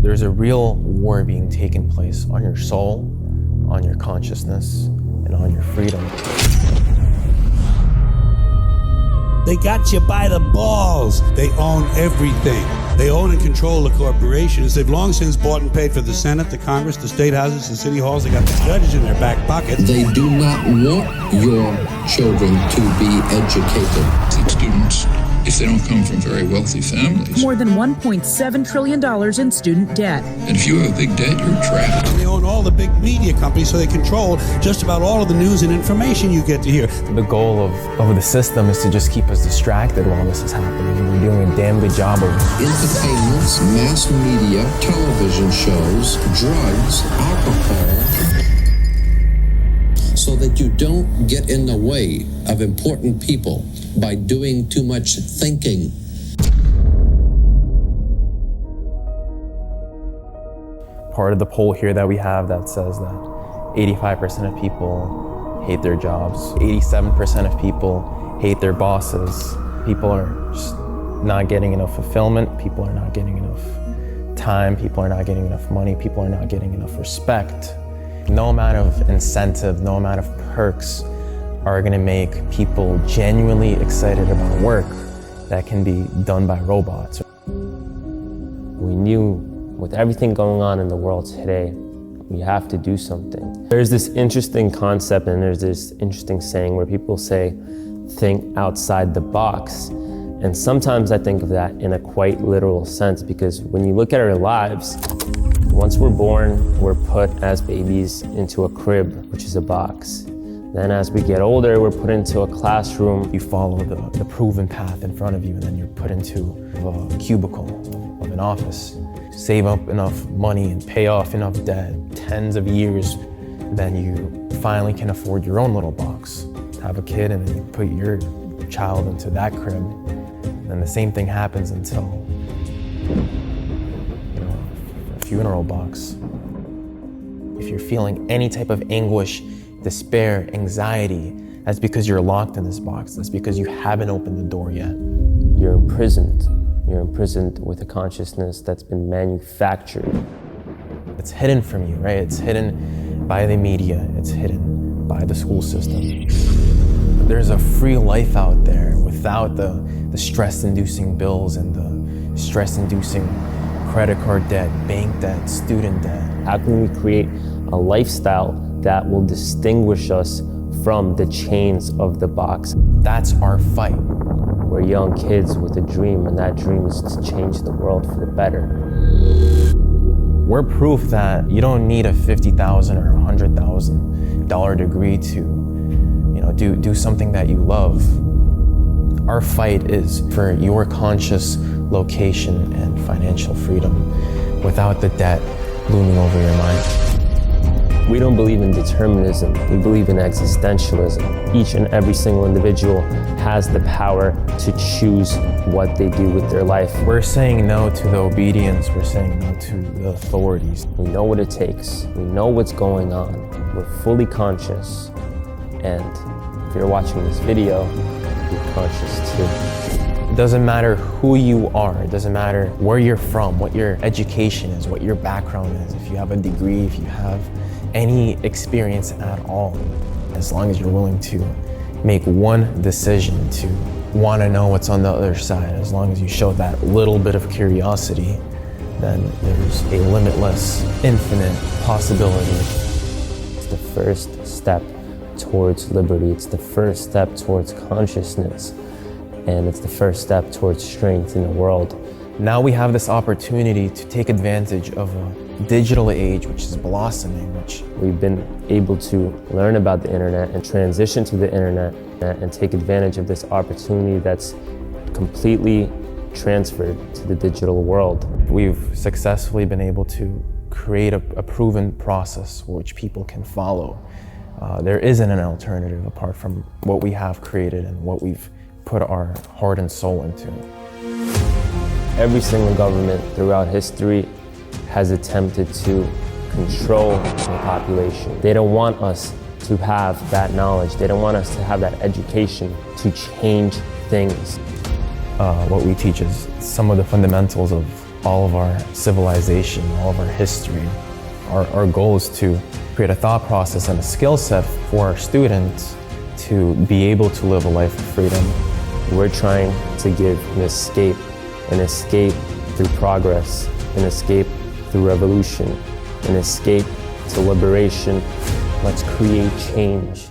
There's a real war being taken place on your soul, on your consciousness, and on your freedom. They got you by the balls. They own everything. They own and control the corporations. They've long since bought and paid for the Senate, the Congress, the state houses, the city halls. They got the judges in their back pockets. They do not want your children to be educated. Students, if they don't come from very wealthy families. More than $1.7 trillion in student debt. And if you have a big debt, you're trapped. They own all the big media companies, so they control just about all of the news and information you get to hear. The goal of the system is to just keep us distracted while this is happening, and we're doing a damn good job of it. Entertainments, mass media, television shows, drugs, alcohol, so that you don't get in the way of important people by doing too much thinking. Part of the poll here that we have that says that 85% of people hate their jobs, 87% of people hate their bosses. People are just not getting enough fulfillment, people are not getting enough time, people are not getting enough money, people are not getting enough respect. No amount of incentive, no amount of perks are gonna make people genuinely excited about work that can be done by robots. We knew with everything going on in the world today, we have to do something. There's this interesting concept and there's this interesting saying where people say, think outside the box. And sometimes I think of that in a quite literal sense, because when you look at our lives, once we're born, we're put as babies into a crib, which is a box. Then as we get older, we're put into a classroom. You follow the proven path in front of you, and then you're put into a cubicle of an office. Save up enough money and pay off enough debt, tens of years, then you finally can afford your own little box. Have a kid, and then you put your child into that crib. And the same thing happens until, a funeral box. If you're feeling any type of anguish, despair, anxiety, that's because you're locked in this box. That's because you haven't opened the door yet. You're imprisoned. You're imprisoned with a consciousness that's been manufactured. It's hidden from you, right? It's hidden by the media. It's hidden by the school system. There's a free life out there without the stress-inducing bills and the stress-inducing credit card debt, bank debt, student debt. How can we create a lifestyle that will distinguish us from the chains of the box? That's our fight. We're young kids with a dream, and that dream is to change the world for the better. We're proof that you don't need a $50,000 or $100,000 degree to do something that you love. Our fight is for your conscious location and financial freedom without the debt looming over your mind. We don't believe in determinism, we believe in existentialism. Each and every single individual has the power to choose what they do with their life. We're saying no to the obedience, we're saying no to the authorities. We know what it takes, we know what's going on, we're fully conscious, and if you're watching this video, you're conscious too. It doesn't matter who you are, it doesn't matter where you're from, what your education is, what your background is, if you have a degree, if you have any experience at all, as long as you're willing to make one decision to want to know what's on the other side, as long as you show that little bit of curiosity, then there's a limitless, infinite possibility. It's the first step towards liberty. It's the first step towards consciousness. And it's the first step towards strength in the world. Now we have this opportunity to take advantage of a digital age which is blossoming, which we've been able to learn about the internet and transition to the internet and take advantage of this opportunity that's completely transferred to the digital world. We've successfully been able to create a proven process which people can follow. There isn't an alternative apart from what we have created and what we've put our heart and soul into. Every single government throughout history has attempted to control the population. They don't want us to have that knowledge. They don't want us to have that education to change things. What we teach is some of the fundamentals of all of our civilization, all of our history. Our goal is to create a thought process and a skill set for our students to be able to live a life of freedom. We're trying to give an escape through progress, an escape through revolution, an escape to liberation. Let's create change.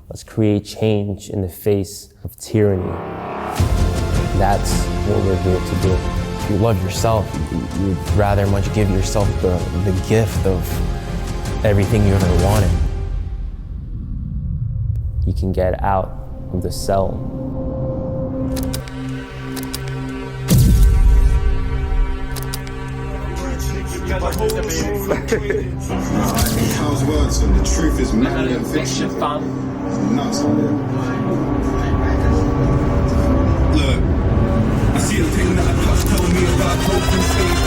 Let's create change in the face of tyranny. That's what we're here to do. If you love yourself, you'd rather much give yourself the gift of everything you ever wanted. You can get out of the cell. How's words and the truth is manly and fiction. Nuts on it. Look, I see a thing that I touched telling me about hope and faith.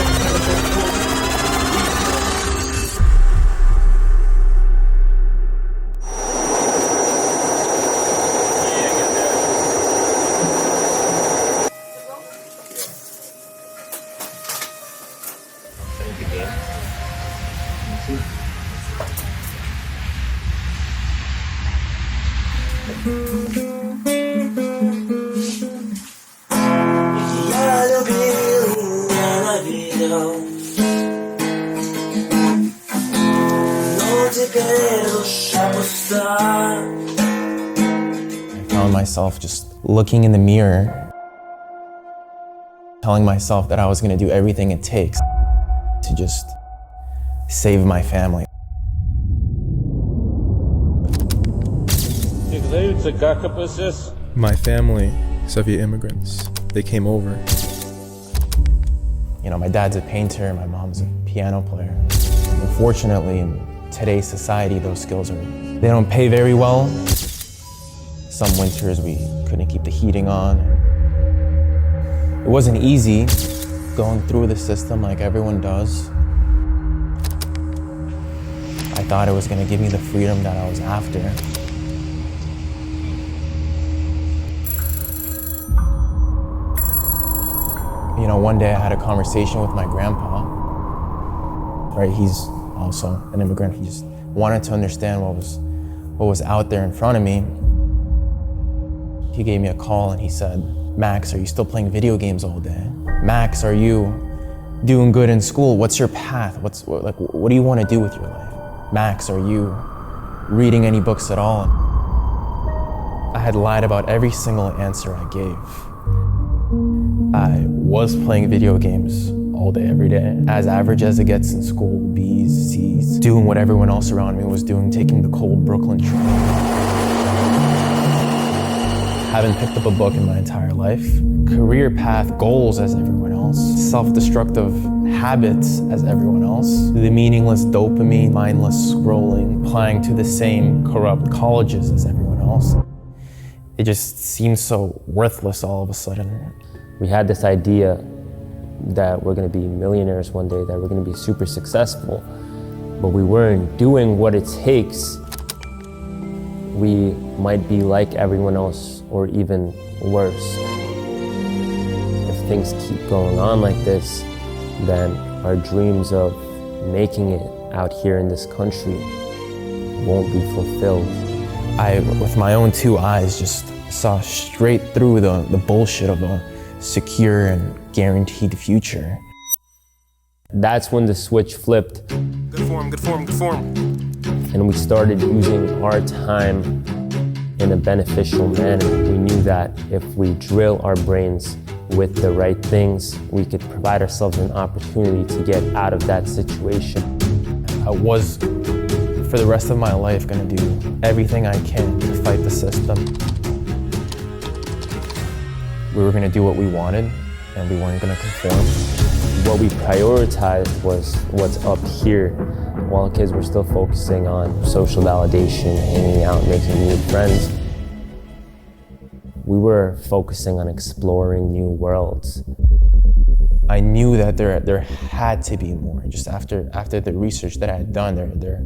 I found myself just looking in the mirror, telling myself that I was going to do everything it takes to just save my family. My family, Soviet immigrants, they came over. You know, my dad's a painter, my mom's a piano player. Unfortunately, in today's society, those skills they don't pay very well. Some winters we couldn't keep the heating on. It wasn't easy going through the system like everyone does. I thought it was going to give me the freedom that I was after. You know, one day I had a conversation with my grandpa. Right, he's also an immigrant. He just wanted to understand what was out there in front of me. He gave me a call and he said, "Max, are you still playing video games all day? Max, are you doing good in school? What's your path? What do you want to do with your life? Max, are you reading any books at all?" I had lied about every single answer I gave. I was playing video games all day, every day. As average as it gets in school, B's, C's, doing what everyone else around me was doing, taking the cold Brooklyn train. Haven't picked up a book in my entire life. Career path, goals as everyone else. Self-destructive habits as everyone else. The meaningless dopamine, mindless scrolling, applying to the same corrupt colleges as everyone else. It just seems so worthless all of a sudden. We had this idea that we're going to be millionaires one day, that we're going to be super successful, but we weren't doing what it takes. We might be like everyone else or even worse. If things keep going on like this, then our dreams of making it out here in this country won't be fulfilled. I, with my own two eyes, just saw straight through the bullshit of a secure and guaranteed future. That's when the switch flipped. Good form, good form, good form. And we started using our time in a beneficial manner. We knew that if we drill our brains with the right things, we could provide ourselves an opportunity to get out of that situation. I was, for the rest of my life, going to do everything I can to fight the system. We were going to do what we wanted, and we weren't going to conform. What we prioritized was what's up here, while kids were still focusing on social validation, hanging out, making new friends. We were focusing on exploring new worlds. I knew that there had to be more. Just after the research that I had done, there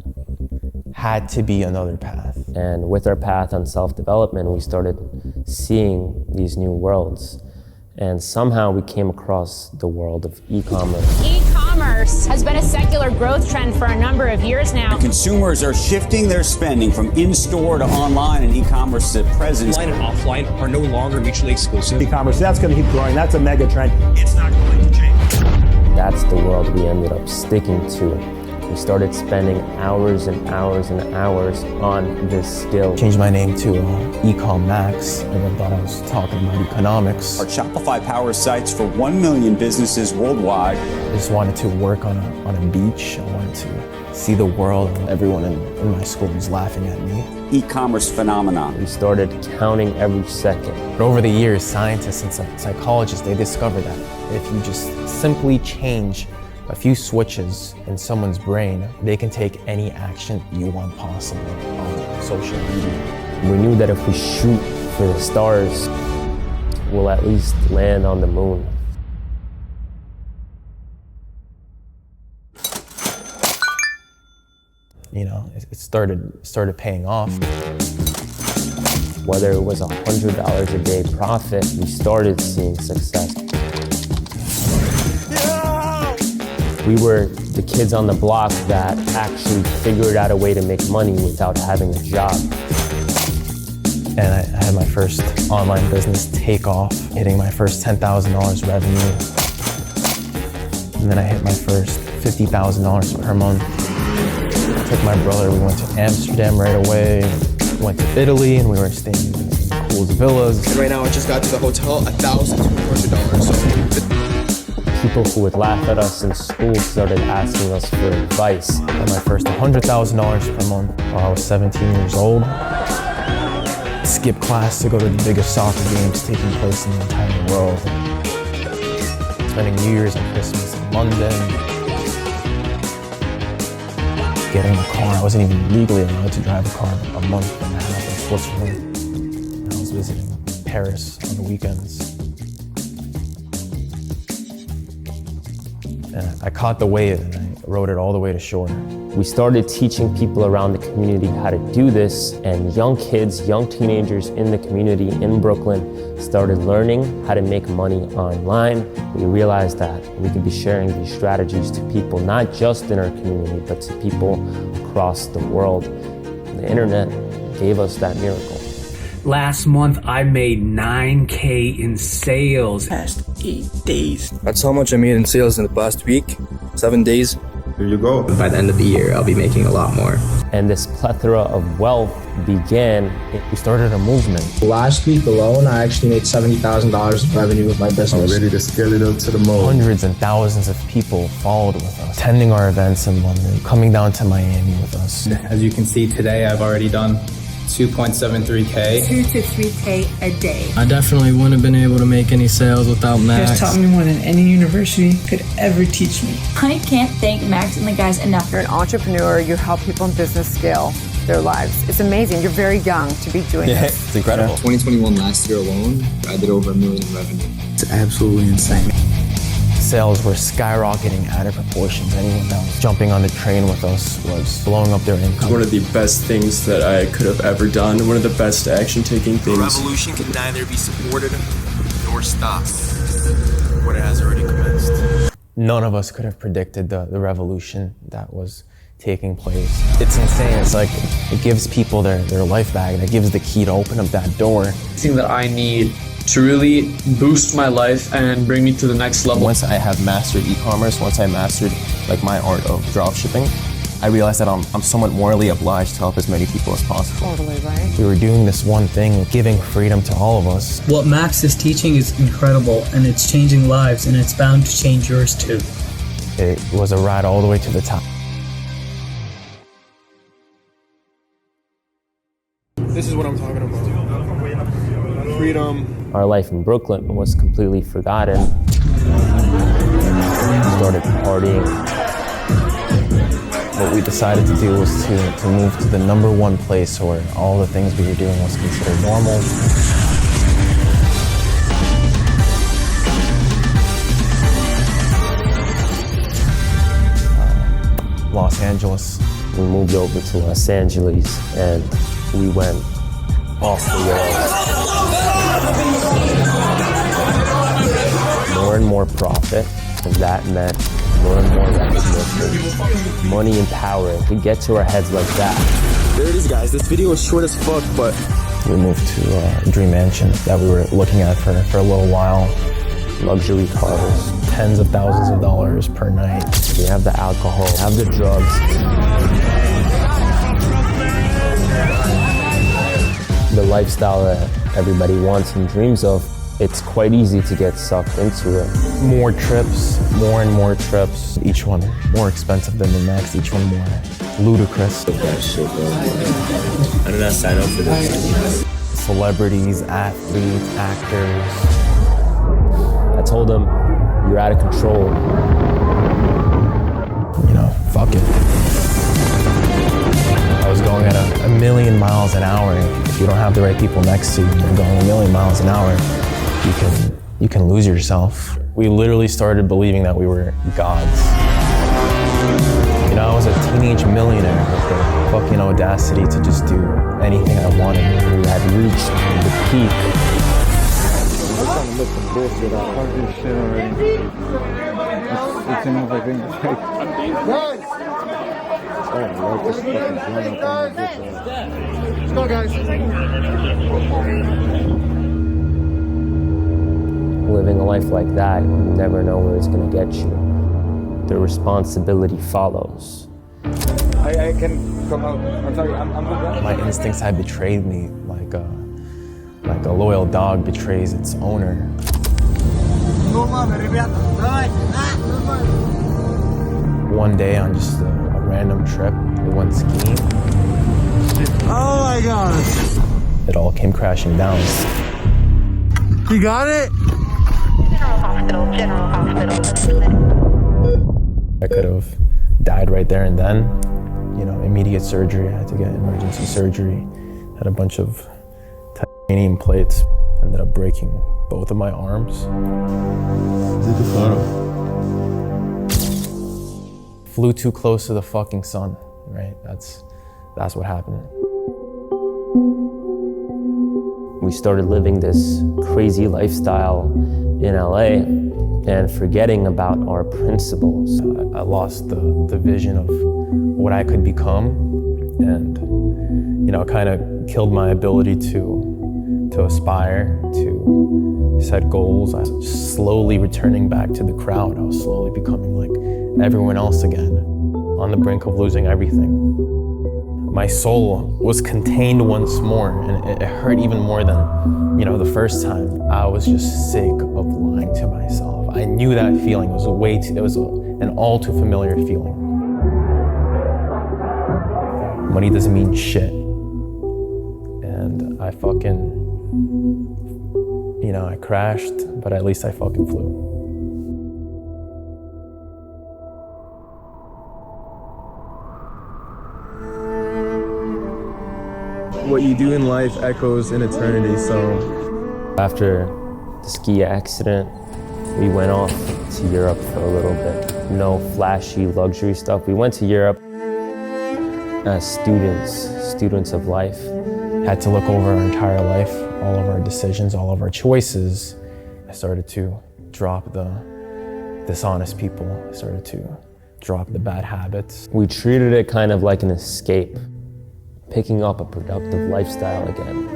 had to be another path. And with our path on self-development, we started seeing these new worlds. And somehow we came across the world of e-commerce. E-commerce has been a secular growth trend for a number of years now. Consumers are shifting their spending from in-store to online, and e-commerce presence. Online and offline are no longer mutually exclusive. E-commerce, that's going to keep growing. That's a mega trend. It's not going to change. That's the world we ended up sticking to. We started spending hours and hours and hours on this skill. Changed my name to Ecom Max. Everyone thought I was talking about economics. Our Shopify powers sites for 1 million businesses worldwide. I just wanted to work on a beach. I wanted to see the world. Everyone in my school was laughing at me. E-commerce phenomenon. We started counting every second. But over the years, scientists and psychologists, they discovered that if you just simply change a few switches in someone's brain, they can take any action you want possible on social media. We knew that if we shoot for the stars, we'll at least land on the moon. You know, it started paying off. Whether it was $100 a day profit, we started seeing success. We were the kids on the block that actually figured out a way to make money without having a job. And I had my first online business take off, hitting my first $10,000 revenue. And then I hit my first $50,000 per month. I took my brother, we went to Amsterdam right away, went to Italy, and we were staying in cool villas. And right now I just got to the hotel, $1,200. So people who would laugh at us in school started asking us for advice. I had my first $100,000 per month while I was 17 years old. Skipped class to go to the biggest soccer games taking place in the entire world. Spending New Year's and Christmas in London. Getting a car. I wasn't even legally allowed to drive a car a month and a half in Switzerland. I was visiting Paris on the weekends. And I caught the wave and I rode it all the way to shore. We started teaching people around the community how to do this, and young kids, young teenagers in the community in Brooklyn started learning how to make money online. We realized that we could be sharing these strategies to people, not just in our community, but to people across the world. The internet gave us that miracle. Last month, I made $9K in sales. Past 8 days. That's how much I made in sales in the past week, 7 days. Here you go. By the end of the year, I'll be making a lot more. And this plethora of wealth began. We started a movement. Last week alone, I actually made $70,000 of revenue with my business. I'm ready to scale it up to the moon. Hundreds and thousands of people followed with us, attending our events in London, coming down to Miami with us. As you can see today, I've already done 2.73K. 2 to 3K a day. I definitely wouldn't have been able to make any sales without Max. He's taught me more than any university could ever teach me. I can't thank Max and the guys enough. You're an entrepreneur, you help people in business scale their lives. It's amazing. You're very young to be doing this. It's incredible. 2021 last year alone, I did over $1 million in revenue. It's absolutely insane. Sales were skyrocketing out of proportions. Anyone that was jumping on the train with us was blowing up their income. One of the best things that I could have ever done, one of the best action-taking things. The revolution can neither be supported nor stopped. What it has already commenced. None of us could have predicted the revolution that was taking place. It's insane. It's like it gives people their life back, and it gives the key to open up that door. The thing that I need to really boost my life and bring me to the next level. Once I have mastered e-commerce, once I mastered like my art of dropshipping, I realized that I'm somewhat morally obliged to help as many people as possible. Totally right. We were doing this one thing, giving freedom to all of us. What Max is teaching is incredible, and it's changing lives, and it's bound to change yours too. It was a ride all the way to the top. This is what I'm talking about. Freedom. Our life in Brooklyn was completely forgotten. We started partying. What we decided to do was to move to the #1 place where all the things we were doing was considered normal. Los Angeles. We moved over to Los Angeles and we went off the rails. more and more profit, and that meant more and more recognition. Money and power, if we get to our heads like that. There it is, guys. This video is short as fuck, but we moved to a dream mansion that we were looking at for a little while. Luxury cars. Tens of thousands of dollars per night. We have the alcohol, have the drugs. The lifestyle that everybody wants and dreams of, it's quite easy to get sucked into it. More trips, more and more trips. Each one more expensive than the next, each one more ludicrous. That shit, bro. I did not sign up for this. Celebrities, athletes, actors. I told them, you're out of control. You know, fuck it. I was going at a million miles an hour. If you don't have the right people next to you, you're going a million miles an hour, you can lose yourself. We literally started believing that we were gods. You know, I was a teenage millionaire with the fucking audacity to just do anything I wanted. We had reached the peak. Let's go, guys. Living a life like that, you never know where it's going to get you. The responsibility follows. I can come out. I'm sorry, I'm good. My instincts had betrayed me like a loyal dog betrays its owner. One day on just a random trip, we went skiing. Oh my God. It all came crashing down. You got it? General hospital. I could have died right there and then. You know, immediate surgery. I had to get emergency surgery. Had a bunch of titanium plates. Ended up breaking both of my arms. Take a photo. Flew too close to the fucking sun, right? That's what happened. We started living this crazy lifestyle in LA and forgetting about our principles. I lost the vision of what I could become, and you know, kind of killed my ability to aspire, to set goals. I was just slowly returning back to the crowd. I was slowly becoming like everyone else again, on the brink of losing everything. My soul was contained once more, and it hurt even more than, you know, the first time. I was just sick of lying to myself. I knew that feeling. It was an all too familiar feeling. Money doesn't mean shit. And I fucking, you know, I crashed, but at least I fucking flew. What you do in life echoes in eternity, so. After the ski accident, we went off to Europe for a little bit. No flashy luxury stuff. We went to Europe as students of life. Had to look over our entire life, all of our decisions, all of our choices. I started to drop the dishonest people. I started to drop the bad habits. We treated it kind of like an escape, picking up a productive lifestyle again.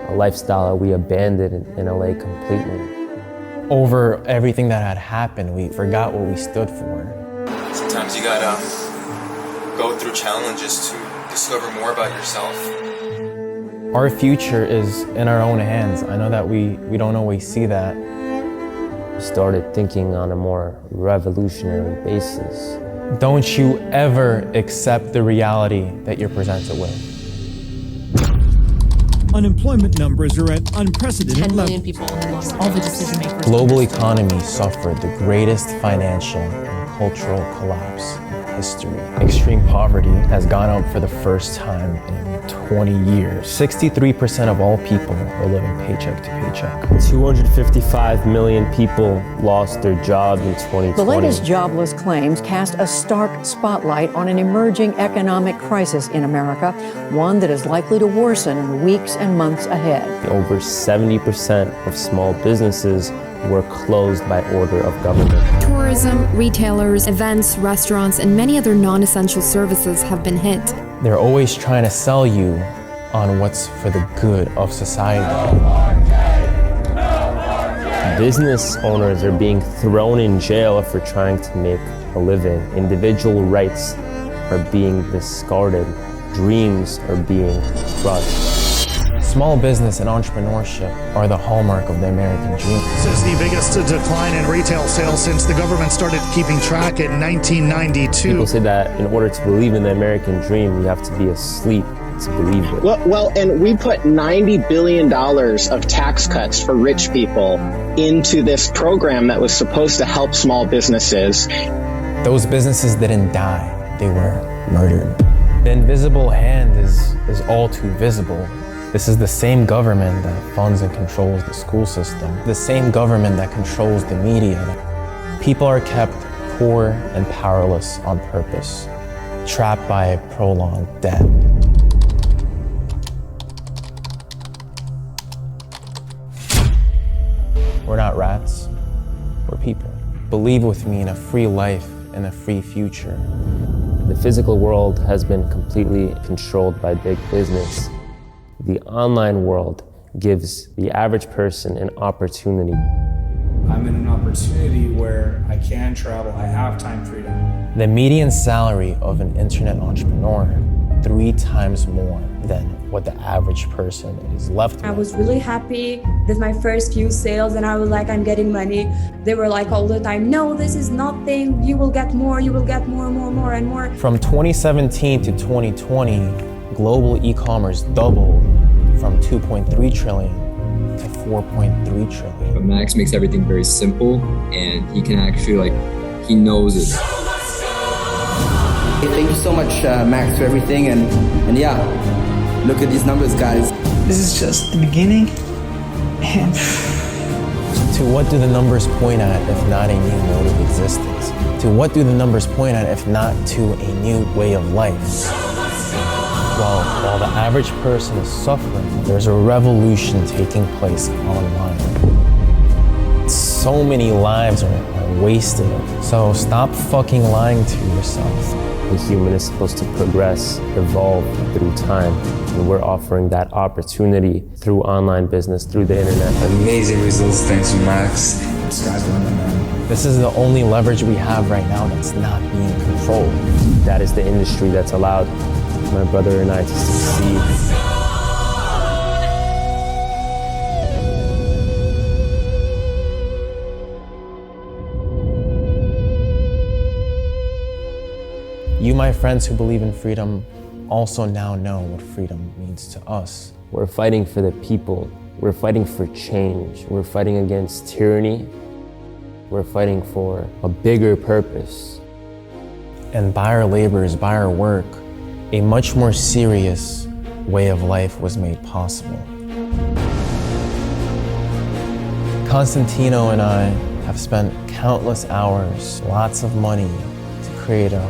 A lifestyle that we abandoned in LA completely. Over everything that had happened, we forgot what we stood for. Sometimes you gotta go through challenges to discover more about yourself. Our future is in our own hands. I know that we don't always see that. We started thinking on a more revolutionary basis. Don't you ever accept the reality that you're presented with. Unemployment numbers are at unprecedented 10 million levels. people have lost all the decision makers. Global economy suffered the greatest financial and cultural collapse in history. Extreme poverty has gone up for the first time in 20 years. 63% of all people are living paycheck to paycheck. 255 million people lost their jobs in 2020. The latest jobless claims cast a stark spotlight on an emerging economic crisis in America, one that is likely to worsen in the weeks and months ahead. Over 70% of small businesses were closed by order of government. Tourism, retailers, events, restaurants, and many other non-essential services have been hit. They're always trying to sell you on what's for the good of society. Business owners are being thrown in jail for trying to make a living. Individual rights are being discarded. Dreams are being crushed. Small business and entrepreneurship are the hallmark of the American dream. This is the biggest decline in retail sales since the government started keeping track in 1992. People say that in order to believe in the American dream, you have to be asleep to believe it. Well, and we put $90 billion of tax cuts for rich people into this program that was supposed to help small businesses. Those businesses didn't die, they were murdered. The invisible hand is all too visible. This is the same government that funds and controls the school system, the same government that controls the media. People are kept poor and powerless on purpose, trapped by prolonged debt. We're not rats, we're people. Believe with me in a free life and a free future. The physical world has been completely controlled by big business. The online world gives the average person an opportunity. I'm in an opportunity where I can travel, I have time freedom. The median salary of an internet entrepreneur, 3 times more than what the average person is left with. I was really happy with my first few sales and I was like, I'm getting money. They were like all the time, no, this is nothing, you will get more and more. From 2017 to 2020, global e-commerce doubled from 2.3 trillion to 4.3 trillion. But Max makes everything very simple and he can actually he knows it. Thank you so much, Max, for everything. And yeah, look at these numbers, guys. This is just the beginning. And to what do the numbers point at if not a new mode of existence? To what do the numbers point at if not to a new way of life? While the average person is suffering, there's a revolution taking place online. So many lives are wasted. So stop fucking lying to yourself. The human is supposed to progress, evolve through time, and we're offering that opportunity through online business, through the internet. Amazing results thanks to Max. Sky's the limit, man. This is the only leverage we have right now that's not being controlled. That is the industry that's allowed my brother and I to succeed. You, my friends who believe in freedom, also now know what freedom means to us. We're fighting for the people. We're fighting for change. We're fighting against tyranny. We're fighting for a bigger purpose. And by our labors, by our work, a much more serious way of life was made possible. Constantino and I have spent countless hours, lots of money to create a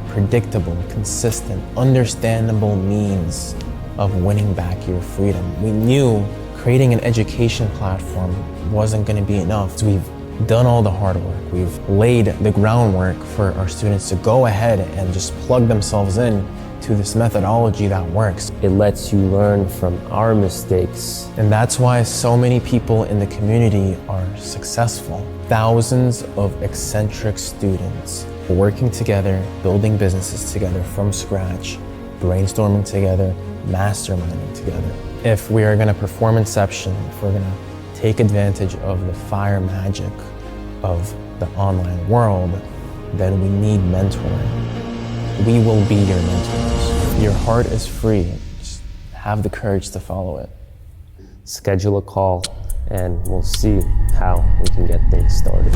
predictable, consistent, understandable means of winning back your freedom. We knew creating an education platform wasn't going to be enough. So we've done all the hard work. We've laid the groundwork for our students to go ahead and just plug themselves in to this methodology that works. It lets you learn from our mistakes. And that's why so many people in the community are successful. Thousands of eccentric students working together, building businesses together from scratch, brainstorming together, masterminding together. If we are going to perform Inception, if we're going to take advantage of the fire magic of the online world, then we need mentoring. We will be your mentors. If your heart is free, just have the courage to follow it. Schedule a call and we'll see how we can get things started.